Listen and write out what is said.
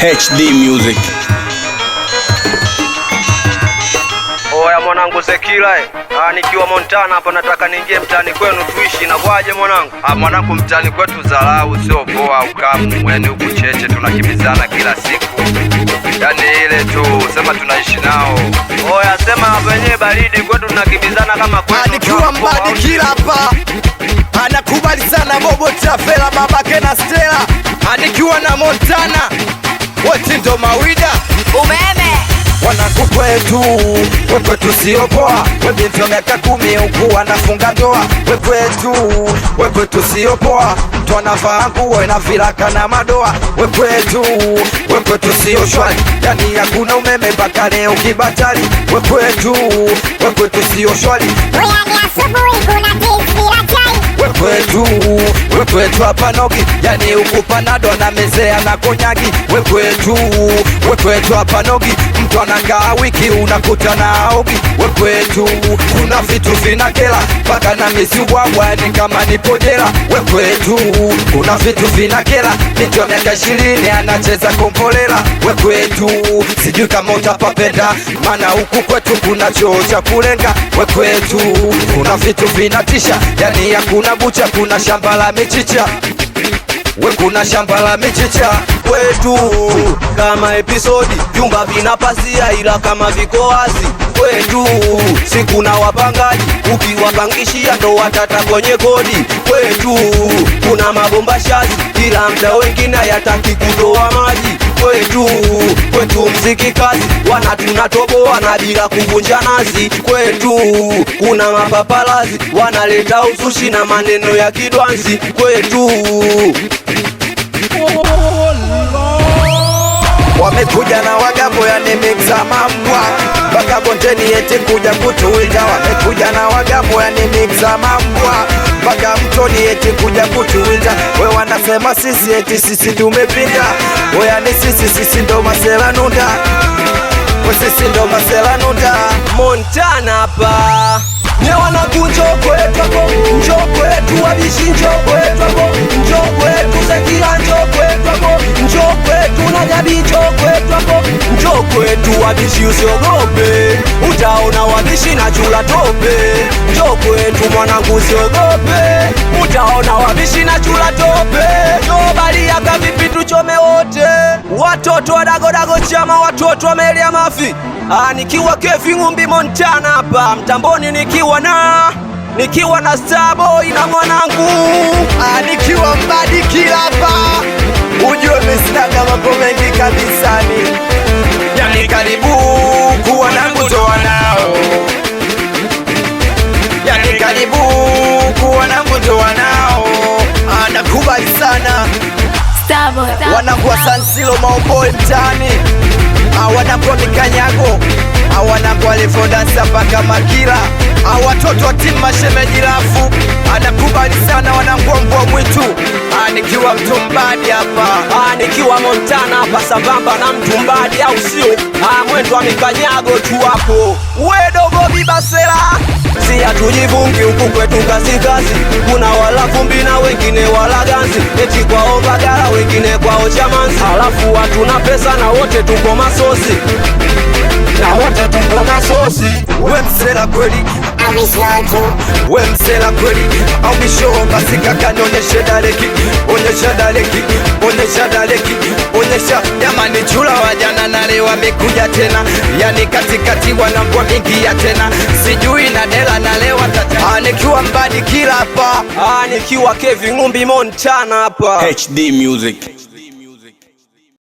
HD Music. Oya mwanangu Zekila, nikiwa Montana hapa nataka niingie mtaani kwenu tuishi na kwaje mwanangu? Mwanangu mtaani kwetu dharau sio poa ukamu, yani huku cheche tunakimbizana kila siku. Yani ile tu sema tunaishi nao. Oya sema hapa wenyewe baridi kwetu tunakimbizana kama kwetu. Nikiwa mbadi kila hapa. Anakubali sana Bobo Tafela babake na Stella. Nikiwa na Montana. Wote ndo mawida umeme wanangu kwetu, kwetu sio poa. Binti wa miaka 10 huku wanafunga ndoa. Kwetu sio poa. Mtu anavaa nguo na viraka na madoa. Kwetu sio shwari. Yani hakuna umeme mpaka leo kibatari. Kwetu sio shwari. Kwetu hapa nogi, yani huku panado na mezea na konyagi. Kwetu hapa nogi, mtu anakaa wiki unakuta na aogi. Kwetu kuna vitu vinakela paka na misiwagwa ni kama nipo jela. Kwetu kuna vitu vinakela, mtu wa miaka 20 anacheza kombolela. Kwetu sijui kama utapapenda, mana huku kwetu kuna choo cha kulenga. Kwetu kuna vitu vinatisha, yani hakuna bucha, kuna shamba la michicha. Kuna shamba la michicha. Kwetu kama episodi vyumba vinapazia ila kama viko wazi. Kwetu siku na wapangaji, ukiwapangishia ndo watata kwenye kodi. Kwetu kuna mabomba shazi kila mda, wengine hayataki kutoa maji. Kwetu mziki kazi, wana tunatoboa na bila kuvunja nazi. Kwetu kuna mapapalazi wanaleta uzushi na maneno ya kidwanzi. Kwetu wamekuja na wagambo ya nemixa mambwa baka bonteni eti kuja kutuwinda. Wamekuja na wagambo ya nemixa mambwa baka mtoni eti kuja kutuwinda. We wanasema sisi eti sisi tumepinda. We yani sisi ndo masela nunda. We sisi ndo masela nunda. Montana hapa nye wanaku njoo kwetu hapo, njoo kwetu wabishi, njoo kwetu hapo, njoo kwetu Zekila, njoo kwetu hapo, njoo kwetu na Nyabi, njoo kwetu hapo, njoo kwetu wabishi, usiogope utaona wabishi na chula tope. Njoo kwetu mwanangu usiogope utaona wabishi na chula tope. Njoo bali aka vipi tuchome wote, watoto wadagodago chama, watoto wamelia mafi. Nikiwa Kevi Ngumbi Montana hapa mtamboni, nikiwa na Starboy na mwanangu. Nikiwa mbadi kila hapa, ujue mesinaga mambo mengi kabisani. Yani karibu kuwa nangu toa nao. Yani karibu kuwa nangu toa nao. Nakubali sana wanangu wa Sansilo Maoboy mtani, wanangu wa Mikanyago, wanangu wa Levodansa paka Makila, watoto wa timu mashemeji rafu. Nakubali sana wanangu wa mbwa mwitu. Nikiwa mtumbadi hapa, nikiwa Montana hapa sambamba na mtumbadi, au sio? Mwendo wa Mikanyago tu hapo. We dogo bibasela siya tujivungi huku kwetu kazi. Kuna wala vumbi na wengine wala ganzi, eti kwao Bagala wengine kwao Chamanzi. Alafu watu na pesa na wote tuko masosi, na wote tuko masosi. We msela kweli, we msela kweli, au bisho basi kaka nionyeshe daleki. Onyesha jamani, chula wajana na leo wamekuja tena. Yani katikati wanangwa mingi ya tena, sijui na dela na leo watata. Nikiwa mbadi kila hapa, nikiwa Kevi Ngumbi Montana hapa. HD Music.